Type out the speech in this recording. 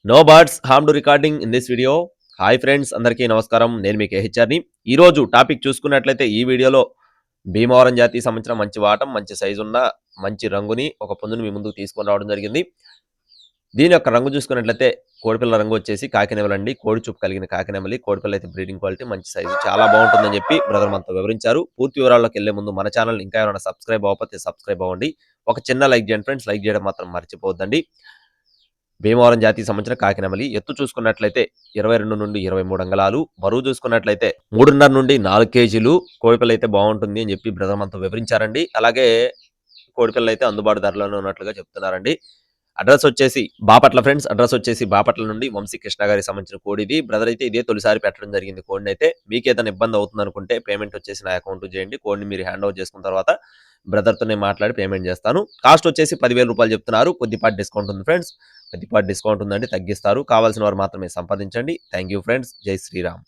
No birds harm to recording in this video. Hi friends, అందరికీ నమస్కారం. నేను మీ కేహెచ్ఆర్ని. ఈరోజు టాపిక్ చూసుకున్నట్లయితే ఈ వీడియోలో భీమవరం జాతికి సంబంధించిన మంచి వాటం, మంచి సైజు ఉన్న మంచి రంగుని ఒక పుంజుని మీ ముందుకు తీసుకొని రావడం జరిగింది. దీని యొక్క రంగు చూసుకున్నట్లయితే కోడిపిల్ల రంగు వచ్చేసి కాకినెమలండి. కోడి చూపు కలిగిన కాకినెమలి. కోడిపిల్ల అయితే బ్రీడింగ్ క్వాలిటీ మంచి సైజు చాలా బాగుంటుందని చెప్పి బ్రదర్ మనతో వివరించారు. పూర్తి వివరాల్లోకి వెళ్లే ముందు మన ఛానల్ ఇంకా ఎవరైనా సబ్స్క్రైబ్ అవ్వకపోతే సబ్స్క్రైబ్ అవ్వండి. ఒక చిన్న లైక్ చేయండి ఫ్రెండ్స్. లైక్ చేయడం మాత్రం మర్చిపోవద్దండి. భీమవరం జాతికి సంబంధించిన కాకినెమలి. ఎత్తు చూసుకున్నట్లయితే 22 నుండి 23 అంగళాలు. బరువు చూసుకున్నట్లయితే 3.5 నుండి 4 కేజీలు. కోడిపిల్ల అయితే బాగుంటుంది అని చెప్పి బ్రదర్ మనతో వివరించారండి. అలాగే కోడిపిల్ల అయితే అందుబాటు ధరలోనే ఉన్నట్లుగా చెప్తున్నారండి. అడ్రస్ వచ్చేసి బాపట్ల ఫ్రెండ్స్. అడ్రస్ వచ్చేసి బాపట్ల నుండి వంశీ కృష్ణ గారికి సంబంధించిన కోడి ఇది. బ్రదర్ అయితే ఇదే తొలిసారి పెట్టడం జరిగింది కోడిని అయితే. మీకు ఏదైనా ఇబ్బంది అవుతుంది అనుకుంటే పేమెంట్ వచ్చేసి నా అకౌంట్ చేయండి. కోడిని మీరు హ్యాండ్ ఓవర్ చేసుకున్న తర్వాత బ్రదర్తోనే మాట్లాడి పేమెంట్ చేస్తాను. కాస్ట్ వచ్చేసి 10,000 రూపాయలు చెప్తున్నారు. కొద్దిపాటి డిస్కౌంట్ ఉంది ఫ్రెండ్స్. కొద్దిపాటి డిస్కౌంట్ ఉందండి, తగ్గిస్తారు. కావాల్సిన వారు మాత్రమే సంపాదించండి. Thank you friends. జై శ్రీరామ్.